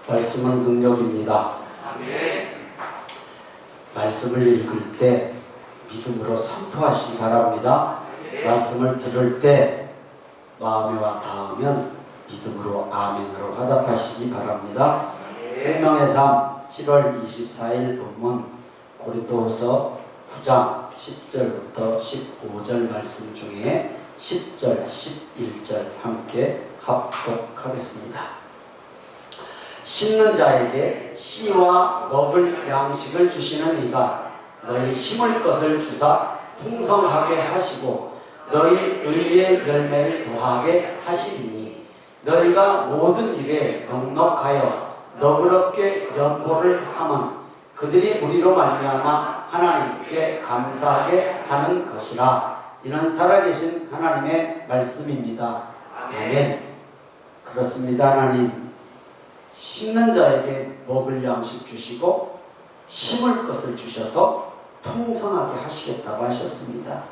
말씀은 능력입니다. 아멘. 말씀을 읽을 때 믿음으로 선포하시기 바랍니다. 말씀을 들을 때 마음에 와 닿으면 믿음으로 아멘으로 화답하시기 바랍니다. 생명의 삶 7월 24일 본문 고린도후서 9장 10절부터 15절 말씀 중에 10절, 11절 함께 합독하겠습니다. 심는 자에게 씨와 먹을 양식을 주시는 이가 너희 심을 것을 주사 풍성하게 하시고 너희 의의 열매를 더하게 하시리니 너희가 모든 일에 넉넉하여 너그럽게 연보를 함은 그들이 우리로 말미암아 하나님께 감사하게 하는 것이라. 이는 살아계신 하나님의 말씀입니다. 아멘. 그렇습니다. 하나님, 심는 자에게 먹을 양식 주시고 심을 것을 주셔서 풍성하게 하시겠다고 하셨습니다.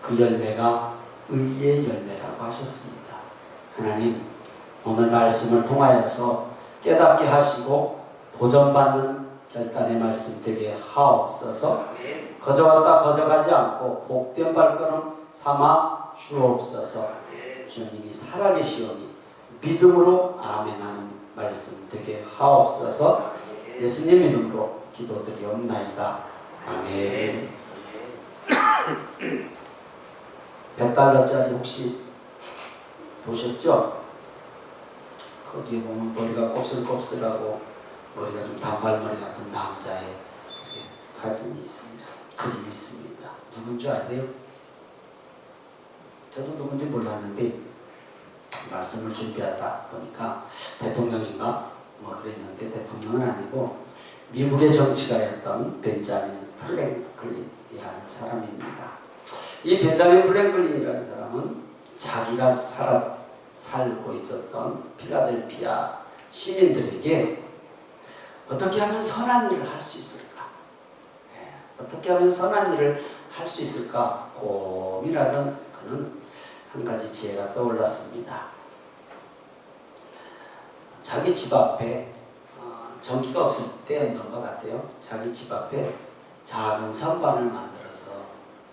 그 열매가 의의 열매라고 하셨습니다. 하나님, 오늘 말씀을 통하여서 깨닫게 하시고 도전받는 결단의 말씀 되게 하옵소서. 거저갔다 거저가지 않고 복된 발걸음 삼아 주옵소서. 주님이 살아계시오니 믿음으로 아멘하는 말씀 되게 하옵소서. 예수님 이름으로 기도드리옵나이다. 아멘. 100달러짜리 혹시 보셨죠? 거기에 보면 머리가 곱슬곱슬하고 머리가 좀 단발머리 같은 남자의 사진이 있습니다. 그림이 있습니다. 누군지 아세요? 저도 누군지 몰랐는데 말씀을 준비하다 보니까 대통령인가 뭐 그랬는데 대통령은 아니고 미국의 정치가였던 벤자민 프랭클린이라는 사람입니다. 이 벤자민 프랭클린이라는 사람은 자기가 살고 있었던 필라델피아 시민들에게 어떻게 하면 선한 일을 할 수 있을까? 어떻게 하면 선한 일을 할 수 있을까? 고민하던 그는 한 가지 지혜가 떠올랐습니다. 자기 집 앞에 전기가 없을 때였던 것 같아요. 자기 집 앞에 작은 선반을 만들어서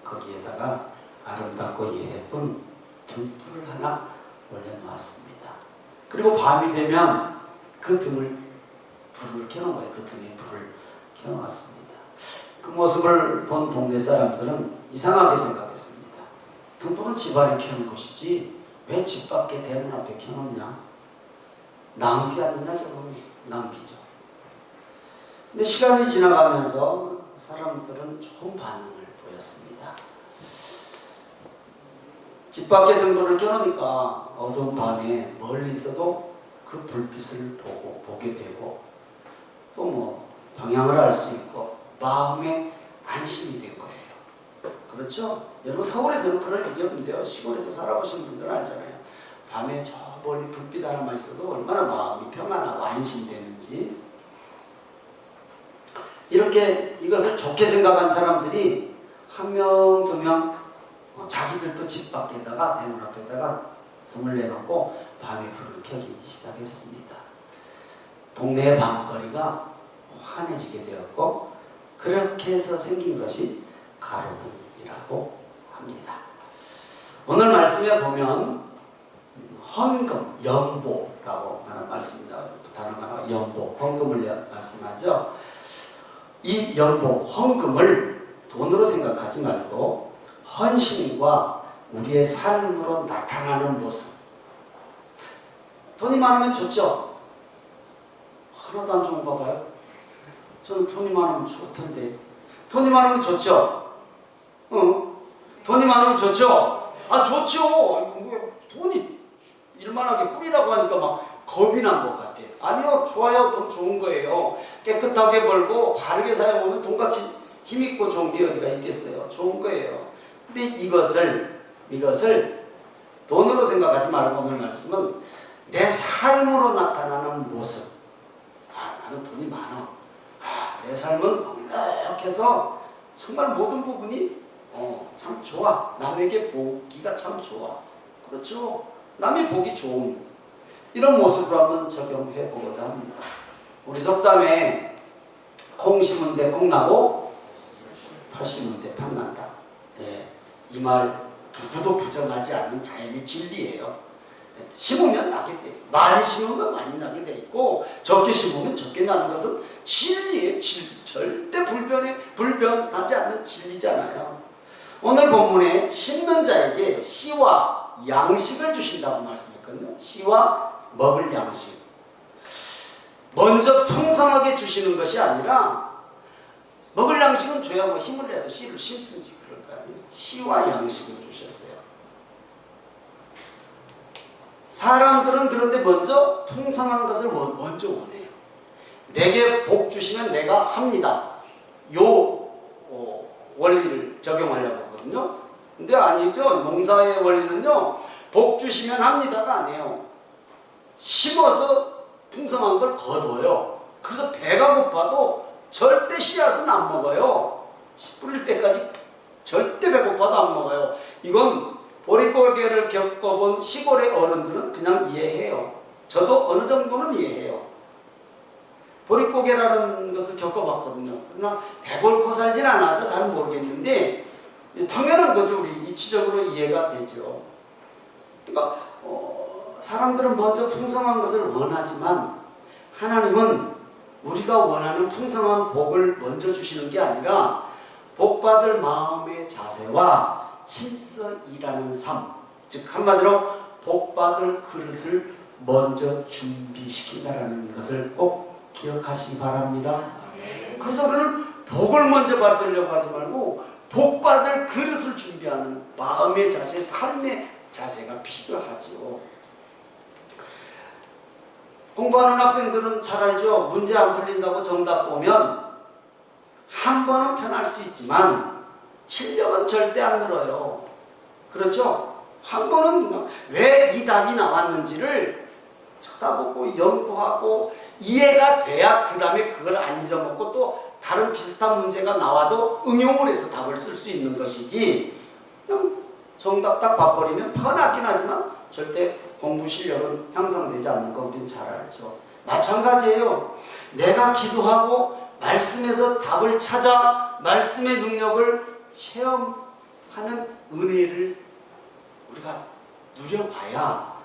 거기에다가 아름답고 예쁜 등불을 하나 올려놓았습니다. 그리고 밤이 되면 그 불을 켜놓은 거예요. 그 등에 불을 켜놓았습니다. 그 모습을 본 동네 사람들은 이상하게 생각했습니다. 등불은 집 안에 켜는 것이지 왜 집 밖에 대문 앞에 켜놓냐? 낭비 아니냐? 저건 낭비죠. 근데 시간이 지나가면서 사람들은 좋은 반응을 보였습니다. 집 밖에 등불을 켜놓으니까 어두운 밤에 멀리 있어도 그 불빛을 보게 되고 또 뭐 방향을 알 수 있고 마음에 안심이 된 거예요. 그렇죠? 여러분 서울에서는 그럴 일이 없는데요. 시골에서 살아보신 분들은 알잖아요. 밤에 저 멀리 불빛 하나만 있어도 얼마나 마음이 평안하고 안심되는지. 이렇게 이것을 좋게 생각한 사람들이 한 명, 두 명 자기들도 집 밖에다가 대문 앞에다가 등을 내놓고 밤에 불을 켜기 시작했습니다. 동네의 밤거리가 환해지게 되었고 그렇게 해서 생긴 것이 가로등이라고 합니다. 오늘 말씀에 보면 헌금, 연보라고 하는 말씀입니다. 단어가 연보, 헌금을 말씀하죠. 이 연보, 헌금을 돈으로 생각하지 말고 헌신과 우리의 삶으로 나타나는 모습. 돈이 많으면 좋죠? 하나도 안 좋은가 봐요. 저는 돈이 많으면 좋던데. 돈이 많으면 좋죠? 돈이 많으면 좋죠? 아, 좋죠! 돈이 일만하게 뿌리라고 하니까 막 겁이 난 것 같아요. 아니요, 좋아요. 돈 좋은 거예요. 깨끗하게 벌고 바르게 사용하면 돈같이 힘있고 좋은 게 어디가 있겠어요? 좋은 거예요. 근데 이것을 돈으로 생각하지 말고 오늘 말씀은 내 삶으로 나타나는 모습. 아, 나는 돈이 많아. 아, 내 삶은 넉넉해서 정말 모든 부분이 참 좋아. 남에게 보기가 참 좋아. 그렇죠? 남의 보기 좋은. 이런 모습으로 한번 적용해 보고자 합니다. 우리 속담에 콩 심은 데 콩 나고 팥 심은 데 팥 난다. 네, 이 말 누구도 부정하지 않는 자연의 진리예요. 심으면 나게 돼 있고, 많이 심으면 많이 나게 돼 있고, 적게 심으면 적게 나는 것은 진리예요. 절대 불변하지 않는 진리잖아요. 오늘 본문에 심는 자에게 씨와 양식을 주신다고 말씀했거든요. 씨와 먹을 양식. 먼저 풍성하게 주시는 것이 아니라 먹을 양식은 줘야 뭐 힘을 내서 씨를 심든지 그럴 거 아니에요. 씨와 양식을 주셨어요. 사람들은 그런데 먼저 풍성한 것을 먼저 원해요. 내게 복 주시면 내가 합니다. 요 원리를 적용하려고 하거든요. 근데 아니죠. 농사의 원리는요, 복 주시면 합니다가 아니에요. 심어서 풍성한 걸 거둬요. 그래서 배가 고파도 절대 씨앗은 안 먹어요. 씨 뿌릴 때까지 절대 배고파도 안 먹어요. 이건 보릿고개를 겪어본 시골의 어른들은 그냥 이해해요. 저도 어느 정도는 이해해요. 보릿고개라는 것을 겪어봤거든요. 그러나 배골고 살진 않아서 잘 모르겠는데 당연한 거죠. 우리 이치적으로 이해가 되죠. 그러니까 사람들은 먼저 풍성한 것을 원하지만 하나님은 우리가 원하는 풍성한 복을 먼저 주시는 게 아니라 복받을 마음의 자세와 힘써 일하는 삶, 즉 한마디로 복받을 그릇을 먼저 준비시킨다라는 것을 꼭 기억하시기 바랍니다. 그래서 우리는 복을 먼저 받으려고 하지 말고 복받을 그릇을 준비하는 마음의 자세, 삶의 자세가 필요하죠. 공부하는 학생들은 잘 알죠. 문제 안 풀린다고 정답 보면 한 번은 편할 수 있지만 실력은 절대 안 늘어요. 그렇죠? 한 번은 왜 이 답이 나왔는지를 쳐다보고 연구하고 이해가 돼야 그 다음에 그걸 안 잊어먹고 또 다른 비슷한 문제가 나와도 응용을 해서 답을 쓸 수 있는 것이지, 그냥 정답 딱 봐버리면 편하긴 하지만 절대 공부 실력은 향상되지 않는 거 우리는 잘 알죠. 마찬가지예요. 내가 기도하고 말씀에서 답을 찾아 말씀의 능력을 체험하는 은혜를 우리가 누려봐야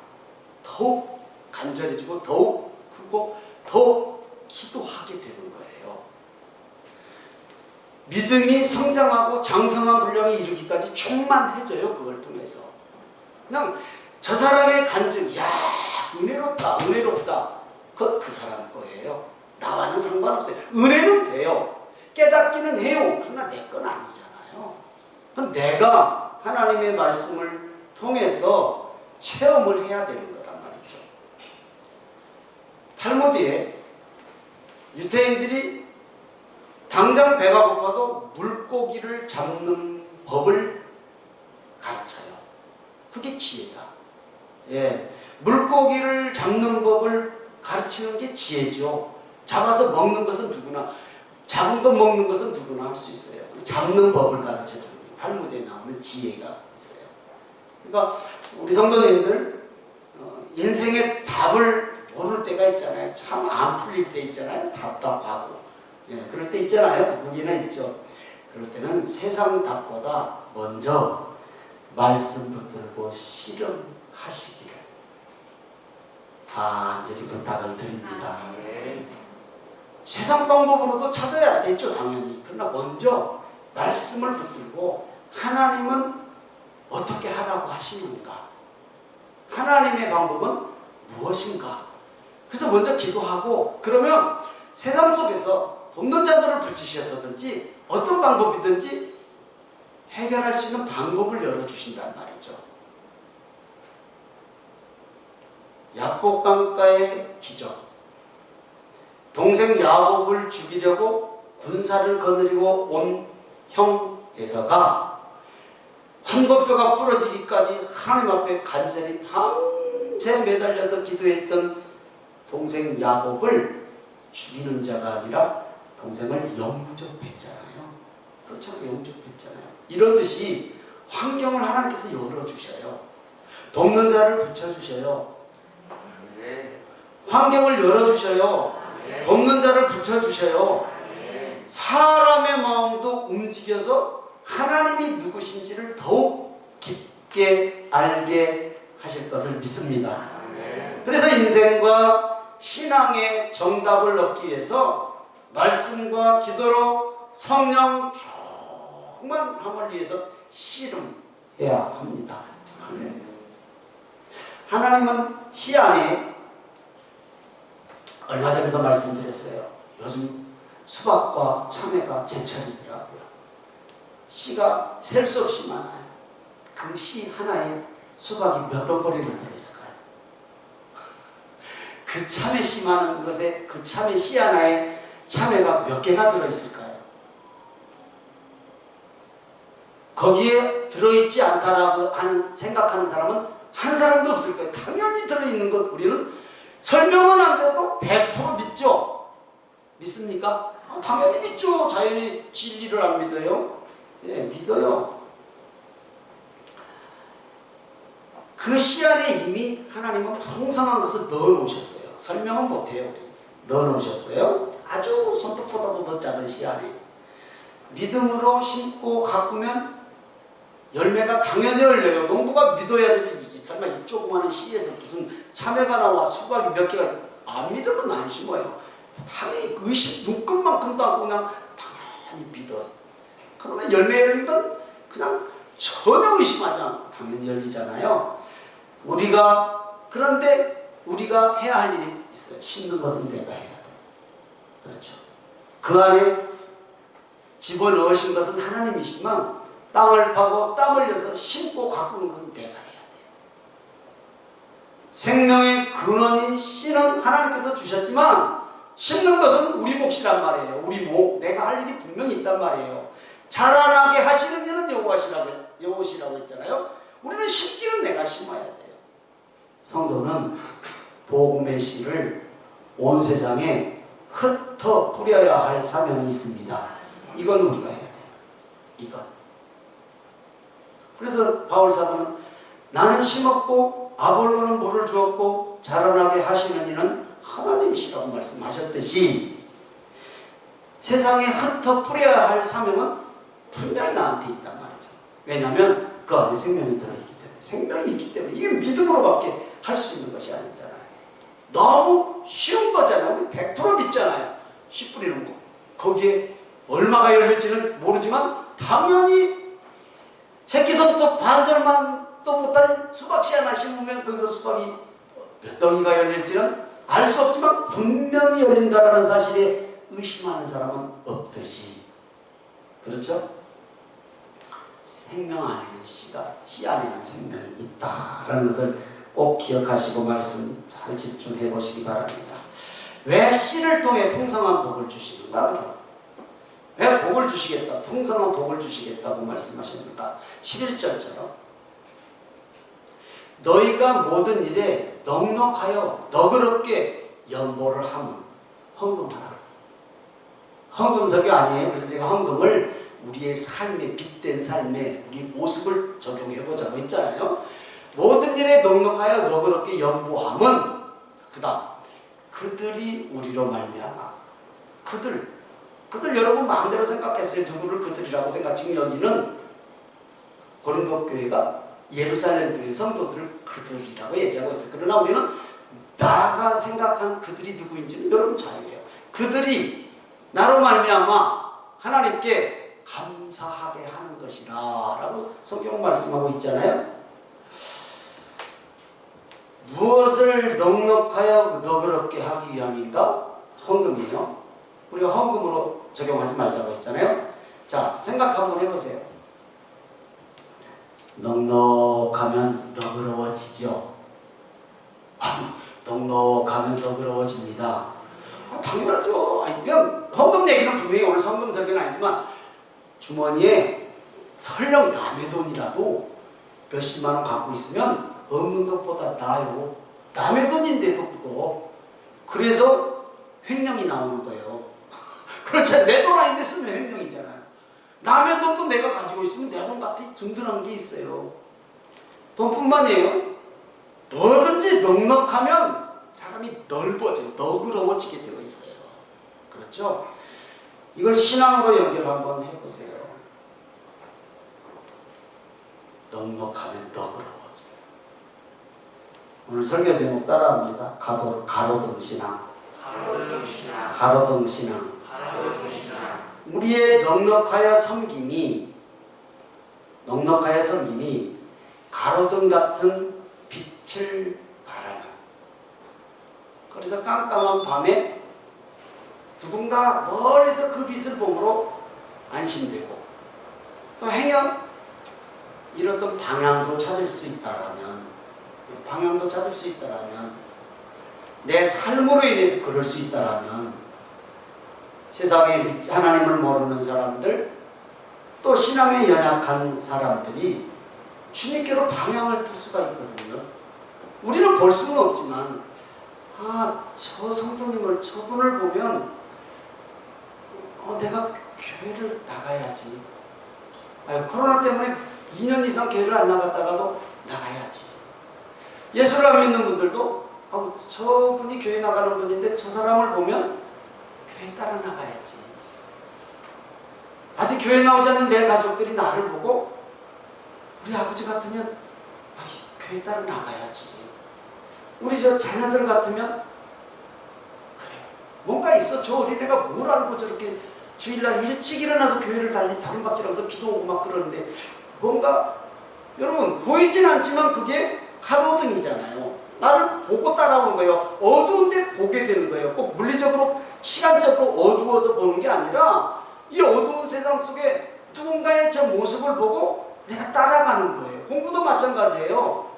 더욱 간절해지고 더욱 크고 더욱 기도하게 되는 거예요. 믿음이 성장하고 장성한 분량에 이르기까지 충만해져요. 그걸 통해서 그냥 저 사람의 간증, 야 은혜롭다 은혜롭다, 그건 그 사람 거예요. 나와는 상관없어요. 은혜는 돼요. 깨닫기는 해요. 그러나 내 건 아니잖아요. 그럼 내가 하나님의 말씀을 통해서 체험을 해야 되는 거란 말이죠. 탈무드에 유대인들이 당장 배가 고파도 물고기를 잡는 법을 가르쳐요. 그게 지혜다. 예, 물고기를 잡는 법을 가르치는 게 지혜죠. 잡아서 먹는 것은 누구나, 잡은 것 먹는 것은 누구나 할 수 있어요. 잡는 법을 가르쳐 주는 게 탈무드에 나오는 지혜가 있어요. 그러니까 우리 성도님들 인생의 답을 모를 때가 있잖아요. 참 안 풀릴 때 있잖아요. 답답하고, 예, 그럴 때 있잖아요. 누구나 있죠. 그럴 때는 세상 답보다 먼저 말씀 붙들고 실험하시기를 간절히 부탁을 드립니다. 세상 방법으로도 찾아야 되죠, 당연히. 그러나 먼저 말씀을 붙들고 하나님은 어떻게 하라고 하시는가, 하나님의 방법은 무엇인가. 그래서 먼저 기도하고, 그러면 세상 속에서 돕는 자들을 붙이셔서든지 어떤 방법이든지 해결할 수 있는 방법을 열어주신단 말이죠. 야곱 강가의 기적. 동생 야곱을 죽이려고 군사를 거느리고 온 형 에서가 환골뼈가 부러지기까지 하나님 앞에 간절히 밤새 매달려서 기도했던 동생 야곱을 죽이는 자가 아니라 동생을 영접했잖아요. 그렇잖아요. 영접했잖아요. 이러듯이 환경을 하나님께서 열어주셔요. 돕는 자를 붙여주셔요. 환경을 열어주셔요. 돕는 자를 붙여주셔요. 사람의 마음도 움직여서 하나님이 누구신지를 더욱 깊게 알게 하실 것을 믿습니다. 그래서 인생과 신앙의 정답을 얻기 위해서 말씀과 기도로 성령 충만함을 위해서 씨름해야 합니다. 하나님은 씨 안에, 얼마 전에도 말씀드렸어요. 요즘 수박과 참외가 제철이더라고요. 씨가 셀 수 없이 많아요. 그 씨 하나에 수박이 몇 덩어리나 들어있을까요? 그 참외 씨 많은 것에 그 참외 씨 하나에 참외가 몇 개가 들어있을까요? 거기에 들어있지 않다라고 생각하는 사람은 한 사람도 없을 거예요. 당연히 들어있는 것 우리는 설명은 안 돼도 100% 믿죠? 믿습니까? 당연히 믿죠. 자연이 진리를 안 믿어요? 예, 믿어요. 그 씨 안에 이미 하나님은 풍성한 것을 넣어놓으셨어요. 설명은 못해요. 우리. 넣어놓으셨어요. 아주 손톱보다도 더 작은 씨 안에. 믿음으로 심고 가꾸면 열매가 당연히 열려요. 농부가 믿어야 되는 이게 설마 이 조그마한 씨에서 무슨 참외가 나와 수박이 몇 개가 안 믿으면 안 심어요. 당연히 의심 눈끝만큼도 안 그냥 당연히 믿어. 그러면 열매 열린 건 그냥 전혀 의심하지 않고 당연히 열리잖아요. 그런데 우리가 해야 할 일이 있어요. 심는 것은 내가 해야 돼. 그렇죠. 그 안에 집어넣으신 것은 하나님이시지만 땅을 파고 땀 흘려서 심고 가꾸는 것은 내가 해야 돼요. 생명의 근원인 씨는 하나님께서 주셨지만 심는 것은 우리 몫이란 말이에요. 우리 몫. 내가 할 일이 분명히 있단 말이에요. 자라나게 하시는 이는 여호와시라고 했잖아요. 우리는 심기는 내가 심어야 돼요. 성도는 복음의 씨를 온 세상에 흩어 뿌려야 할 사명이 있습니다. 이건 우리가 해야 돼요. 이건. 그래서 바울 사도는 나는 심었고 아볼로는 물을 주었고 자라나게 하시는 이는 하나님이시라고 말씀하셨듯이 세상에 흩어 뿌려야 할 사명은 분명히 나한테 있단 말이죠. 왜냐하면 그 안에 생명이 들어있기 때문에. 생명이 있기 때문에. 이게 믿음으로밖에 할 수 있는 것이 아니잖아요. 너무 쉬운 거잖아요. 우리 100% 믿잖아요. 씨 뿌리는 거. 거기에 얼마가 열릴지는 모르지만 당연히 새끼서부터 반절만 또 못한 수박씨 하나 심으면 거기서 수박이 몇 덩이가 열릴지는 알 수 없지만 분명히 열린다라는 사실에 의심하는 사람은 없듯이. 그렇죠? 생명 안에는 씨 안에는 생명이 있다라는 것을 꼭 기억하시고 말씀 잘 집중해 보시기 바랍니다. 왜 씨를 통해 풍성한 복을 주시는가? 왜 복을 주시겠다, 풍성한 복을 주시겠다고 말씀하십니까? 11절처럼 너희가 모든 일에 넉넉하여 너그럽게 연보를 하면 헌금하라. 헌금석이 아니에요. 그래서 제가 헌금을 우리의 삶에, 빛된 삶에 우리 모습을 적용해 보자고 했잖아요. 모든 일에 넉넉하여 너그럽게 연보함은 그 다음 그들이 우리로 말미암아. 그들 여러분 마음대로 생각했어요. 누구를 그들이라고 생각. 지금 여기는 고린도 교회가 예루살렘 교회 성도들을 그들이라고 얘기하고 있어요. 그러나 우리는 나가 생각한 그들이 누구인지는 여러분 자유예요. 그들이 나로 말미암아 하나님께 감사하게 하는 것이라 라고 성경 말씀하고 있잖아요. 무엇을 넉넉하여 너그럽게 하기 위함인가? 헌금이에요. 우리가 헌금으로 적용하지 말자고 했잖아요. 자, 생각 한번 해보세요. 넉넉하면 너그러워지죠. 넉넉하면 너그러워집니다. 당연하죠. 그냥 헌금 얘기는 분명히 오늘 헌금 설교는 아니지만 주머니에 설령 남의 돈이라도 몇십만 원 갖고 있으면 없는 것보다 나아요. 남의 돈인데도 그거. 그래서 횡령이 나오는 거예요. 그렇죠. 내 돈 아닌데 쓰면 횡령이잖아요. 남의 돈도 내가 가지고 있으면 내 돈 같아 든든한 게 있어요. 돈뿐만이에요. 뭐든지 넉넉하면 사람이 사람이 넓어져요. 너그러워지게 되어 있어요. 그렇죠? 이걸 신앙으로 연결 한번 해보세요. 넉넉하면 너그러워져요. 오늘 설교 제목 따라합니다. 가로등 신앙. 가로등 신앙. 우리의 넉넉하여 섬김이 가로등 같은 빛을 발하는, 그래서 깜깜한 밤에 누군가 멀리서 그 빛을 보므로 안심되고, 또 행여 이렇던 방향도 찾을 수 있다라면, 내 삶으로 인해서 그럴 수 있다라면, 세상에 하나님을 모르는 사람들, 또 신앙에 연약한 사람들이 주님께로 방향을 둘 수가 있거든요. 우리는 볼 수는 없지만, 저 성도님을, 저분을 보면 내가 교회를 나가야지. 코로나 때문에 2년 이상 교회를 안 나갔다가도 나가야지. 예수를 안 믿는 분들도 저분이 교회 나가는 분인데 저 사람을 보면 교회 따라 나가야지. 아직 교회 나오지 않는 내 가족들이 나를 보고 우리 아버지 같으면 교회 따라 나가야지. 우리 저 자녀들 같으면 그래, 뭔가 있어. 저 어린애가 뭘 알고 저렇게 주일날 일찍 일어나서 교회를 다름박질하면서 비도 오고 막 그러는데, 뭔가 여러분 보이진 않지만 그게 가로등이잖아요. 나를 보고 따라오는 거예요. 어두운데 보게 되는 거예요. 꼭 물리적으로 시간적으로 어두워서 보는 게 아니라 이 어두운 세상 속에 누군가의 저 모습을 보고 내가 따라가는 거예요. 공부도 마찬가지예요.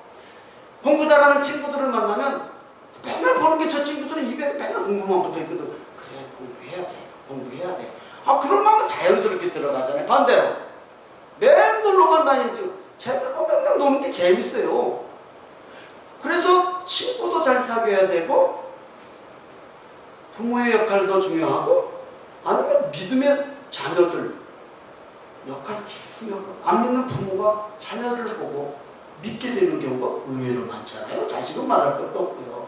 공부 잘하는 친구들을 만나면 맨날 보는 게 저 친구들은 입에 맨날 공부만 붙어있거든. 그래, 공부해야 돼. 그런 마음은 자연스럽게 들어가잖아요. 반대로 맨날 놀러만 다니는 쟤들과 맨날 노는 게 재밌어요. 그래서 친구도 잘 사귀어야 되고, 부모의 역할도 중요하고, 아니면 믿음의 자녀들 역할 중요하고, 안 믿는 부모가 자녀를 보고 믿게 되는 경우가 의외로 많잖아요. 자식은 말할 것도 없고요.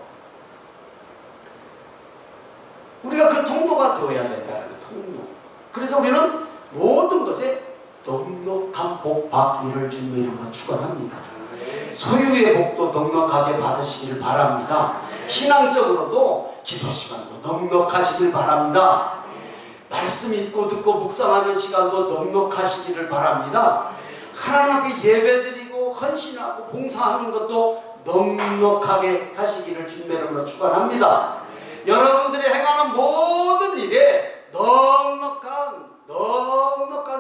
우리가 그 통로가 되어야 된다는 거, 통로. 그래서 우리는 모든 것에 넉넉한 복 받기를 주님의 이름으로 축원합니다. 소유의 복도 넉넉하게 받으시기를 바랍니다. 신앙적으로도 기도 시간도 넉넉하시길 바랍니다. 말씀 읽고 듣고 묵상하는 시간도 넉넉하시기를 바랍니다. 하나님 앞에 예배드리고 헌신하고 봉사하는 것도 넉넉하게 하시기를 주님의 이름으로 축원합니다. 여러분들이 행하는 모든 일에 넉넉한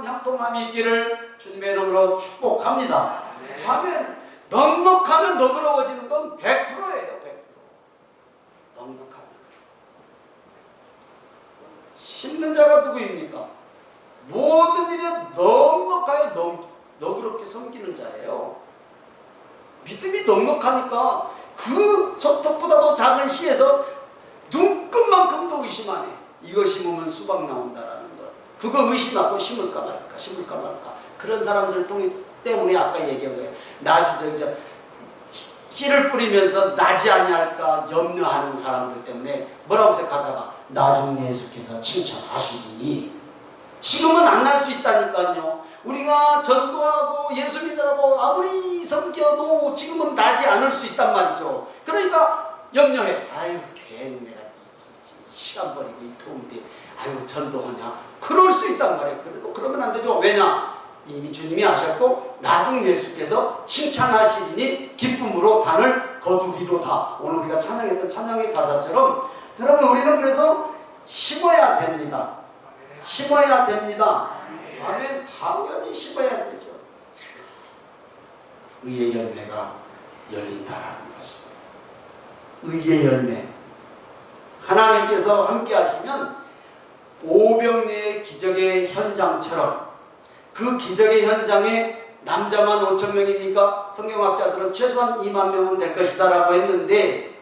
형통함이 있기를 주님의 이름으로 축복합니다. 아멘. 넉넉하면 너그러워지는 건 100%예요. 100%. 넉넉하면. 심는 자가 누구입니까? 모든 일에 넉넉하게 너그럽게 섬기는 자예요. 믿음이 넉넉하니까 그 손톱보다도 작은 씨에서 눈끝만큼도 의심 안 해. 이거 심으면 수박 나온다라는 것. 그거 의심하고 심을까 말까. 그런 사람들 때문에 아까 얘기한 거예요. 씨를 뿌리면서 나지 아니할까 염려하는 사람들 때문에 뭐라고 해서 가사가 나중 예수께서 칭찬하시리니. 지금은 안 날 수 있다니까요. 우리가 전도하고 예수 믿으라고 아무리 섬겨도 지금은 나지 않을 수 있단 말이죠. 그러니까 염려해. 괜히 내가 시간 버리고 이 더운데 전도하냐. 그럴 수 있단 말이에요. 그래도 그러면 안 되죠. 왜냐? 이미 주님이 하셨고 나중 예수께서 칭찬하시니 기쁨으로 단을 거두리로다. 오늘 우리가 찬양했던 찬양의 가사처럼 여러분, 우리는 그래서 심어야 됩니다. 아멘. 당연히 심어야 되죠. 의의 열매가 열린다라는 것입니다. 의의 열매. 하나님께서 함께 하시면 오병이어의 기적의 현장처럼, 그 기적의 현장에 남자만 5,000명이니까 성경학자들은 최소한 2만 명은 될 것이다 라고 했는데,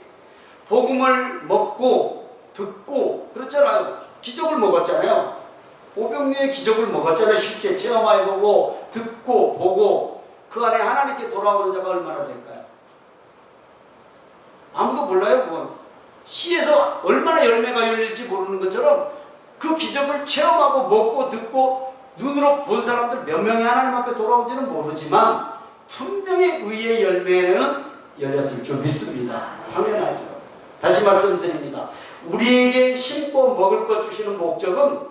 복음을 먹고 듣고 그렇잖아요. 기적을 먹었잖아요. 오병이어의 기적을 먹었잖아요. 실제 체험해보고 듣고 보고 그 안에 하나님께 돌아오는 자가 얼마나 될까요? 아무도 몰라요. 그건 얼마나 열매가 열릴지 모르는 것처럼 그 기적을 체험하고 먹고 듣고 눈으로 본 사람들 몇 명이 하나님 앞에 돌아온지는 모르지만 분명히 의의 열매는 열렸을 줄 믿습니다. 당연하죠. 다시 말씀드립니다. 우리에게 심고 먹을 것 주시는 목적은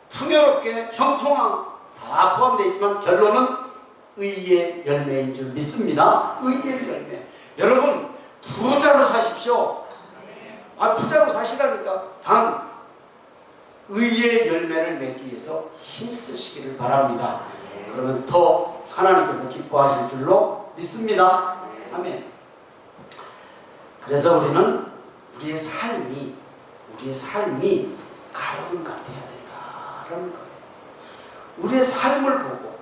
풍요롭게 형통한 다 포함되어 있지만 결론은 의의 열매인 줄 믿습니다. 의의 열매. 여러분 부자로 사십시오. 부자로 사시라니까. 단 의의 열매를 맺기 위해서 힘쓰시기를 바랍니다. 그러면 더 하나님께서 기뻐하실 줄로 믿습니다. 아멘. 그래서 우리는 우리의 삶이 가로등 같아야 된다라는 거예요. 우리의 삶을 보고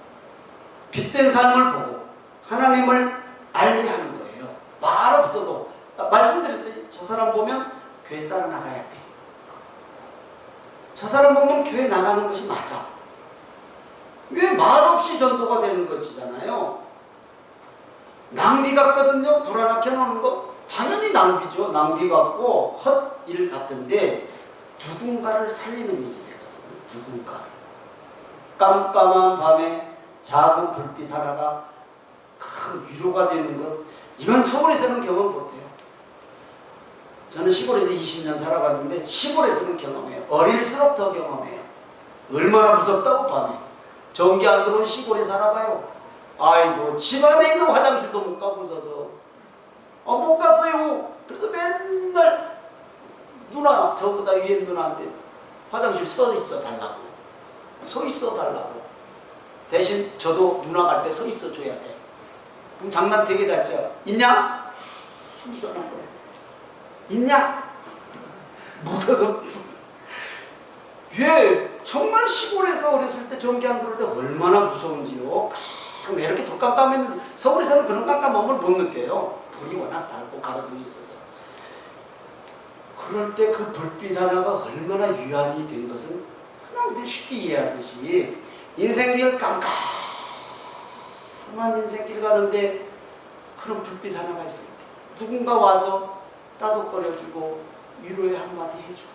빛된 삶을 보고 하나님을 알게 하는 거예요. 말 없어도 말씀드렸더니 저 사람 보면 교회 따라 나가야 돼. 저 사람 보면 교회 나가는 것이 맞아. 왜 말 없이 전도가 되는 것이잖아요. 낭비 같거든요. 불안하게 해놓는 거 당연히 낭비죠. 낭비 같고 헛일 같은데 누군가를 살리는 일이 되거든요. 누군가. 깜깜한 밤에 작은 불빛 하나가 큰 위로가 되는 것, 이건 서울에서는 경험 못해요. 저는 시골에서 20년 살아봤는데 시골에서는 경험해요. 어릴수록 더 경험해요. 얼마나 무섭다고. 밤에 전기 안 들어온 시골에 살아봐요. 아이고 집안에 있는 화장실도 못 가고 있어서 못 갔어요. 그래서 맨날 누나, 저보다 위에 누나한테 화장실 서 있어 달라고, 서 있어 달라고. 대신 저도 누나 갈 때 서 있어 줘야 돼. 그럼 장난 되게 잘 쳐요. 있냐? 무서운 거예요. 있냐? 무서워서. 왜 정말 시골에서 어렸을 때 전기 안 들어올 때 얼마나 무서운지요. 그럼 이렇게 더 깜깜했는데 서울에서는 그런 깜깜함을 못 느껴요. 불이 워낙 밝고 가로등이 있어서. 그럴 때 그 불빛 하나가 얼마나 위안이 된 것은 그냥 우리 쉽게 이해하듯이 인생길 깜깜한 인생길 가는데 그런 불빛 하나가 있을 때 누군가 와서 따독거려주고 위로의 한마디 해주고.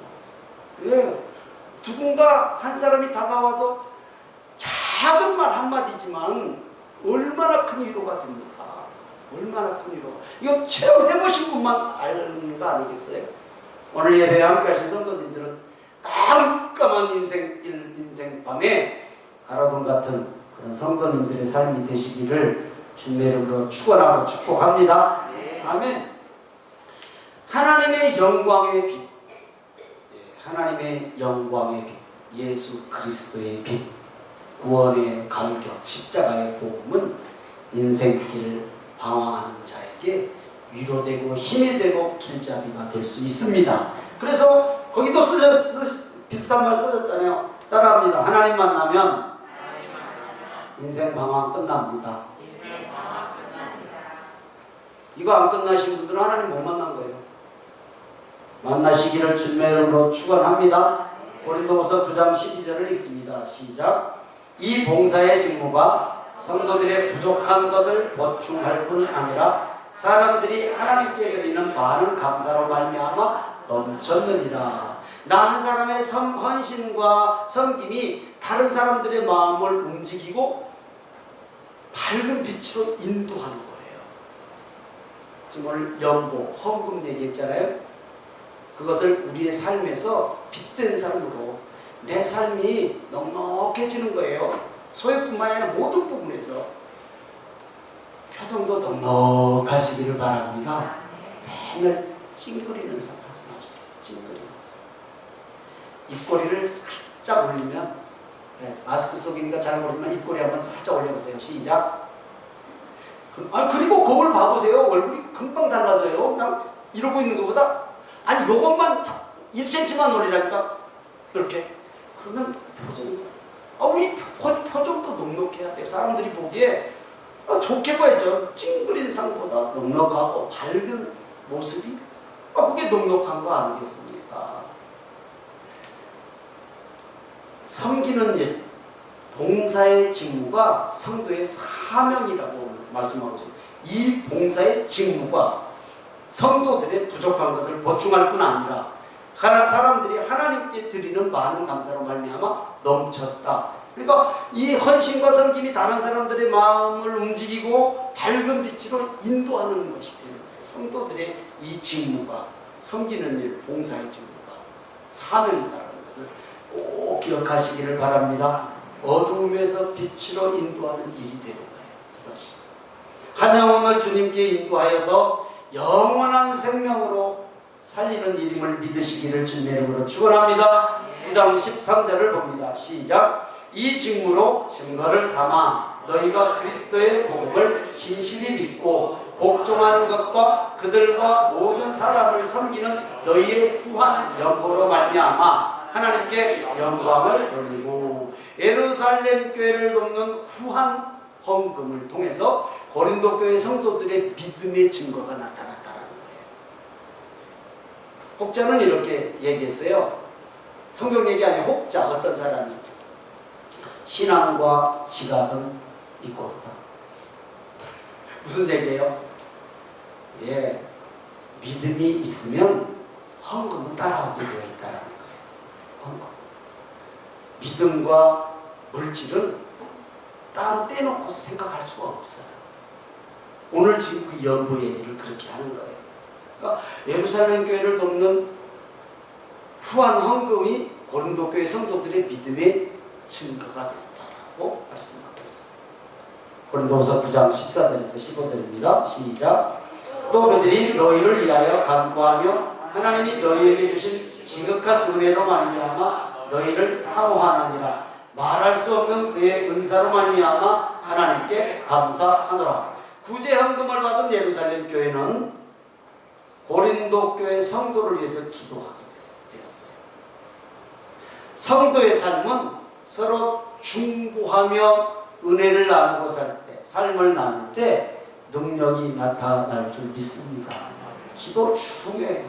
왜? 누군가 한 사람이 다가와서 작은 말 한마디지만 얼마나 큰 위로가 됩니까? 얼마나 큰 위로. 이거 체험해보신 분만 아는 거 아니겠어요? 오늘 예배에 함께 하신 성도님들은 깜깜한 인생 밤에 가로등 같은 그런 성도님들의 삶이 되시기를 주님의 이름으로 축원하고 축복합니다. 아멘. 하나님의 영광의 빛, 하나님의 영광의 빛, 예수 그리스도의 빛, 구원의 감격, 십자가의 복음은 인생길 방황하는 자에게 위로되고 힘이 되고 길잡이가 될 수 있습니다. 그래서 거기도 비슷한 말 써졌잖아요. 따라합니다. 하나님 만나면 인생 방황 끝납니다. 이거 안 끝나신 분들은 하나님 못 만난 거예요. 만나시기를 주님의 이름으로 축원합니다. 고린도후서 9장 12절을 읽습니다. 시작. 이 봉사의 직무가 성도들의 부족한 것을 보충할 뿐 아니라 사람들이 하나님께 드리는 많은 감사로 말미암아 넘쳤느니라. 나 한 사람의 헌신과 섬김이 다른 사람들의 마음을 움직이고 밝은 빛으로 인도하는 거예요. 지금 오늘 연보, 헌금 얘기했잖아요. 그것을 우리의 삶에서 빛된 삶으로 내 삶이 넉넉해지는 거예요. 소유뿐만 아니라 모든 부분에서 표정도 넉넉하시기를 바랍니다. 맨날 찡그리는 삶 하지 마시고 찡그리는 삶. 입꼬리를 살짝 올리면, 마스크 속이니까 잘 모르지만 입꼬리 한번 살짝 올려보세요. 시작. 그리고 거울 봐보세요. 얼굴이 금방 달라져요. 그냥 이러고 있는 것보다 아니 요것만 1cm만 올리라니까 이렇게. 그러면 표정이 우리 표정도 넉넉해야 돼요. 사람들이 보기에 좋게 봐야죠. 찡그린 상보다 넉넉하고 밝은 모습이 그게 넉넉한 거 아니겠습니까? 섬기는 일, 봉사의 직무가 성도의 사명이라고 말씀하고 있습니다. 이 봉사의 직무가 성도들의 부족한 것을 보충할 뿐 아니라 사람들이 하나님께 드리는 많은 감사로 말미암아 넘쳤다. 그러니까 이 헌신과 섬김이 다른 사람들의 마음을 움직이고 밝은 빛으로 인도하는 것이 되는 거예요. 성도들의 이 직무가, 섬기는 일, 봉사의 직무가 사명이라는 것을 꼭 기억하시기를 바랍니다. 어두움에서 빛으로 인도하는 일이 되는 거예요. 이것이 한 영혼을 주님께 인도하여서 영원한 생명으로 살리는 일임을 믿으시기를 주님의 이름으로 축원합니다. 9장 13절을 봅니다. 시작. 이 직무로 증거를 삼아 너희가 그리스도의 복음을 진실히 믿고 복종하는 것과 그들과 모든 사람을 섬기는 너희의 후한 연보로 말미암아 하나님께 영광을 돌리고 예루살렘 교회를 돕는 후한 헌금을 통해서 고린도 교회 성도들의 믿음의 증거가 나타났다라는 거예요. 혹자는 이렇게 얘기했어요. 성경 얘기 아니에요. 혹자, 어떤 사람이 신앙과 지각은 이꼬르다. 무슨 얘기예요? 예, 믿음이 있으면 헌금은 따라오게 되어 있다는 거예요. 헌금. 믿음과 물질은 따로 떼놓고서 생각할 수가 없어요. 오늘 지금 그 연보 얘기를 그렇게 하는 거예요. 그러니까 예루살렘 교회를 돕는 후한 헌금이 고린도 교회 성도들의 믿음의 증거가 됐다라고 말씀하고 있습니다. 고린도후서 9장 14절에서 15절입니다. 시작. 또 그들이 너희를 위하여 간구하며 하나님이 너희에게 주신 지극한 은혜로 말미암아 너희를 사모하느니라. 말할 수 없는 그의 은사로 말미암아 하나님께 감사하노라. 구제 헌금을 받은 예루살렘 교회는 고린도 교회 성도를 위해서 기도하게 되었어요. 성도의 삶은 서로 중보하며 은혜를 나누고 살 때, 삶을 나눌 때 능력이 나타날 줄 믿습니다. 기도 중요해요.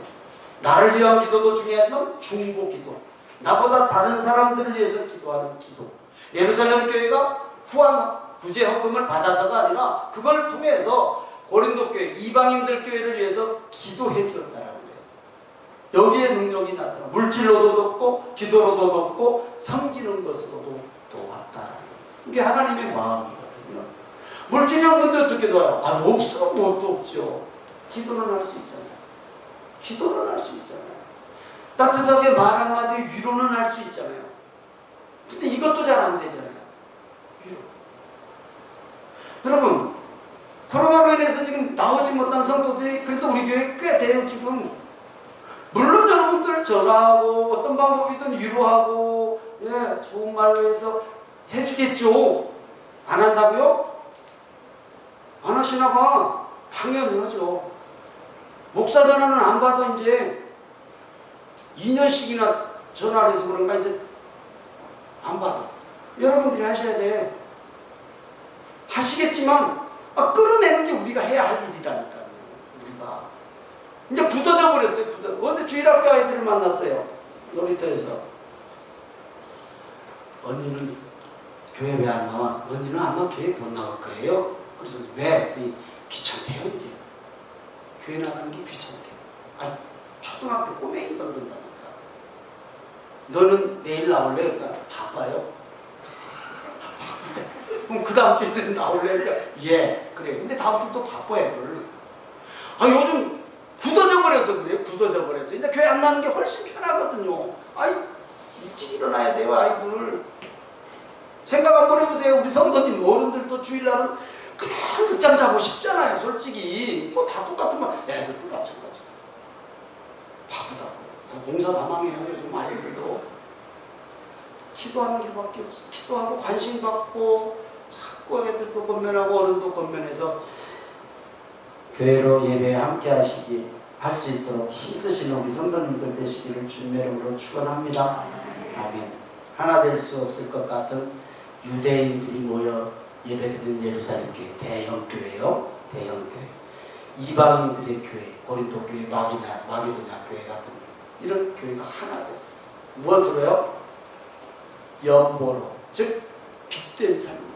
나를 위한 기도도 중요하지만 중보 기도, 나보다 다른 사람들을 위해서 기도하는 기도. 예루살렘 교회가 후한 구제 헌금을 받아서가 아니라 그걸 통해서 고린도 교회, 이방인들 교회를 위해서 기도해 주었다는 거예요. 여기에 능력이 나타나. 물질로도 돕고 기도로도 돕고 섬기는 것으로도 도왔다라는 거예요. 이게 하나님의 마음이거든요. 물질이 없는데 어떻게 도와요? 아, 없어. 뭣도 없죠. 기도는 할 수 있잖아요. 기도는 할 수 있잖아요. 따뜻하게 말 한마디 위로는 할 수 있잖아요. 근데 이것도 잘 안 되잖아요. 위로. 여러분, 코로나로 인해서 지금 나오지 못한 성도들이 그래도 우리 교회 꽤 돼요, 지금. 물론 여러분들 전화하고 어떤 방법이든 위로하고, 예, 좋은 말로 해서 해주겠죠. 안 한다고요? 안 하시나 봐. 당연히 하죠. 목사 전화는 안 받아, 이제. 2년씩이나 전화를 해서 그런가, 이제 안 받아. 여러분들이 하셔야 돼. 하시겠지만, 끌어내는 게 우리가 해야 할 일이라니까요. 우리가. 이제 굳어져 버렸어요, 근데 주일학교 아이들을 만났어요. 놀이터에서. 언니는 교회 왜 안 나와? 언니는 아마 교회 못 나올 거예요. 그래서 왜? 귀찮대요, 이제. 교회 나가는 게 귀찮대요. 아, 초등학교 꼬맹이가 그런다니까. 너는 내일 나올래? 그러니까 바빠요. 바쁘대. 그럼 그 다음 주에는 나올래? 그러니까 예, 그래. 근데 다음 주 또 바빠, 애들. 아, 요즘 굳어져 버려서 그래요. 굳어져 버려서. 근데 교회 안 나는 게 훨씬 편하거든요. 아이, 일찍 일어나야 돼요, 아이들. 생각 한번 해보세요. 우리 성도님, 어른들도 주일날은 그냥 늦잠 자고 싶잖아요, 솔직히. 뭐 다 똑같은 말. 애들도 마찬가지. 바쁘다고. 공사 다 망해요, 요즘 아이들도. 기도하는 길밖에 없어. 기도하고 관심 받고 자꾸 애들도 권면하고 어른도 권면해서 교회로 예배에 함께 하시기 할 수 있도록 힘쓰시는 우리 성도님들 되시기를 주님의 이름으로 축원합니다. 아멘. 하나 될 수 없을 것 같은 유대인들이 모여 예배드리는 예루살렘 교회, 대형 교회요, 대형 교회. 이방인들의 교회, 고린도 교회, 마게도냐 교회 같은 이런 교회가 하나 됐어요. 무엇으로요? 연보로, 즉 빛된 삶으로.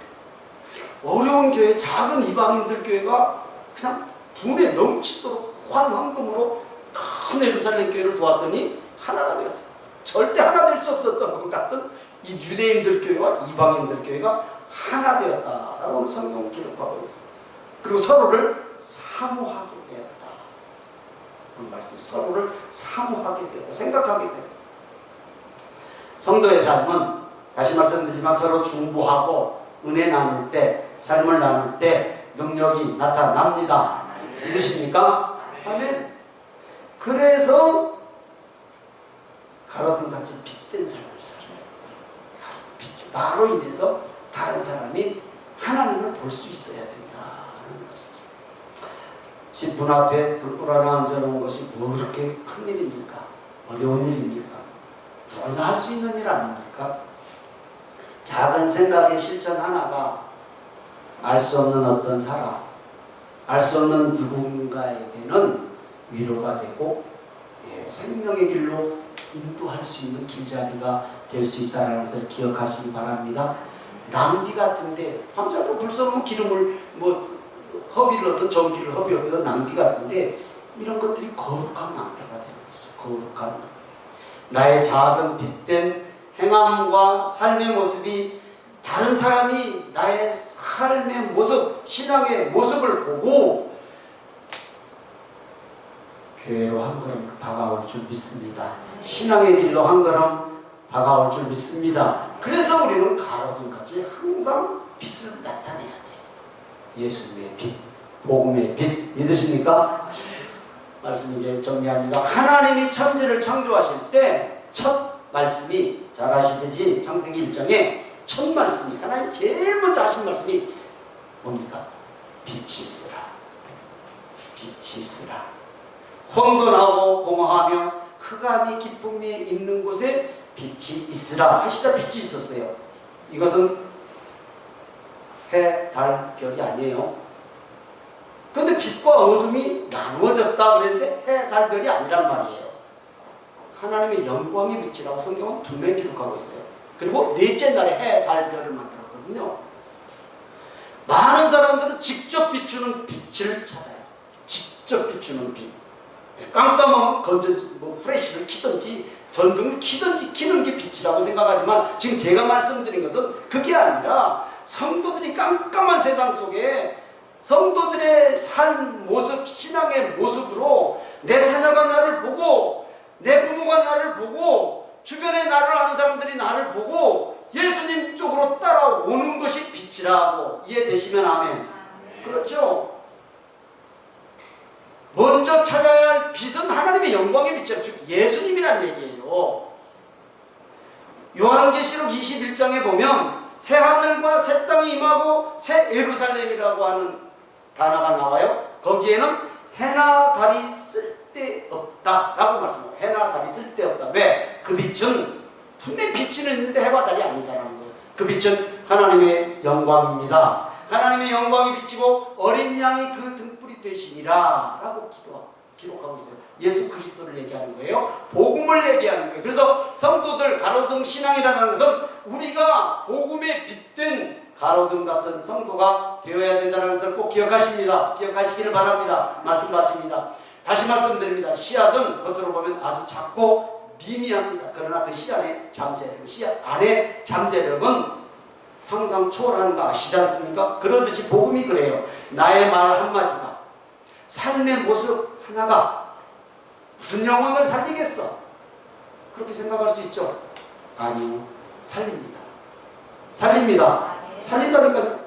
어려운 교회, 작은 이방인들 교회가 그냥 분에 넘치도록 환 헌금으로 큰 예루살렘 교회를 도왔더니 하나가 되었어요. 절대 하나 될 수 없었던 것 같은 이 유대인들 교회와 이방인들 교회가 하나 되었다라고 오늘 성경은 기록하고 있어요. 그리고 서로를 사모하게 되었다. 오늘 말씀, 서로를 사모하게 되었다. 생각하게 되었다. 성도의 삶은 다시 말씀드리지만 서로 중보하고 은혜 나눌 때, 삶을 나눌 때 능력이 나타납니다. 믿으십니까? 아멘. 그래서 가로등같이 빛된 삶을 살아요. 나로 인해서 다른 사람이 하나님을 볼 수 있어야 된다는 것이죠. 집 문 앞에 불불 하나 얹어놓은 것이 뭐 그렇게 큰 일입니까? 어려운 일입니까? 누구나 할 수 있는 일 아닙니까? 작은 생각의 실천 하나가 알 수 없는 어떤 사람, 알 수 없는 누군가에게는 위로가 되고 생명의 길로 인도할 수 있는 길잡이가 될 수 있다는 것을 기억하시기 바랍니다. 낭비 같은데 밤새도 불 쏘면 기름을 허비를 얻든 전기를 허비하든 낭비 같은데 이런 것들이 거룩한 낭비가 되는 것이죠. 거룩한 낭비. 나의 작은 빛된 행함과 삶의 모습이 다른 사람이 나의 삶의 모습, 신앙의 모습을 보고 교회로 한 걸음 다가올 줄 믿습니다. 신앙의 길로 한 걸음 다가올 줄 믿습니다. 그래서 우리는 가로등같이 항상 빛을 나타내야 돼요. 예수님의 빛, 복음의 빛, 믿으십니까? 말씀 이제 정리합니다. 하나님이 천지를 창조하실 때 첫 말씀이 잘 아시듯이 창세기 1장에 첫 말씀이 하나님 제일 먼저 하신 말씀이 뭡니까? 빛이 있으라. 빛이 있으라. 혼돈하고 공허하며 흑암이 기쁨이 있는 곳에 빛이 있으라 하시자 빛이 있었어요. 이것은 해, 달, 별이 아니에요. 그런데 빛과 어둠이 나누어졌다 그랬는데 해, 달, 별이 아니란 말이에요. 하나님의 영광의 빛이라고 성경은 분명히 기록하고 있어요. 그리고 넷째 날에 해, 달, 별을 만들었거든요. 많은 사람들은 직접 비추는 빛을 찾아요. 직접 비추는 빛. 깜깜하면 프레쉬를 키든지 전등을 키든지 키는 게 빛이라고 생각하지만 지금 제가 말씀드린 것은 그게 아니라 성도들이 깜깜한 세상 속에 성도들의 삶 모습, 신앙의 모습으로 내 자녀가 나를 보고 내 부모가 나를 보고 주변에 나를 아는 사람들이 나를 보고 예수님 쪽으로 따라오는 것이 빛이라고 이해되시면 아멘. 그렇죠? 먼저 찾아야 할 빛은 하나님의 영광의 빛이야. 즉 예수님이란 얘기예요. 요한계시록 21장에 보면 새 하늘과 새 땅이 임하고 새 예루살렘이라고 하는 단어가 나와요. 거기에는 해나 달이 쓸데없다 라고 말씀해요. 해나 달이 쓸데없다. 왜? 그 빛은 분명히 빛은 있는데 해와 달이 아니다라는 거예요. 그 빛은 하나님의 영광입니다. 하나님의 영광이 비치고 어린 양이 그 등불이 되시니라 라고 기록하고 있어요. 예수 그리스도를 얘기하는 거예요. 복음을 얘기하는 거예요. 그래서 성도들 가로등 신앙이라는 것은 우리가 복음에 빛된 가로등 같은 성도가 되어야 된다는 것을 꼭 기억하십니다. 기억하시기를 바랍니다. 말씀 마칩니다. 다시 말씀드립니다. 씨앗은 겉으로 보면 아주 작고 미미합니다. 그러나 그 씨 안에 잠재력, 씨 안에 잠재력은 상상 초월하는 거 아시지 않습니까? 그러듯이 복음이 그래요. 나의 말 한마디가 삶의 모습 하나가 무슨 영혼을 살리겠어? 그렇게 생각할 수 있죠? 아니요. 살립니다. 살립니다. 살린다니까요.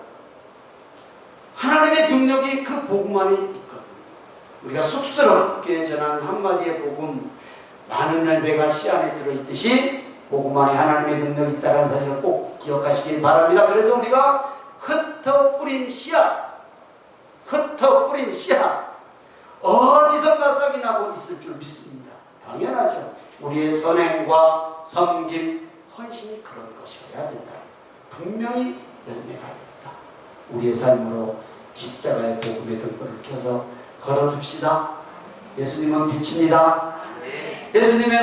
하나님의 능력이 그 복음 안에 있거든요. 우리가 쑥스럽게 전한 한마디의 복음 많은 열매가 씨 안에 들어있듯이 복음 안에 하나님의 능력이 있다는 사실을 꼭 기억하시길 바랍니다. 그래서 우리가 흩어 뿌린 씨앗 어디선가 싹이 나고 있을 줄 믿습니다. 당연하죠. 우리의 선행과 섬김, 헌신이 그런 것이어야 된다. 분명히 열매가 있다. 우리의 삶으로 십자가의 복음의 등불을 켜서 걸어둡시다. 예수님은 빛입니다. 예수님의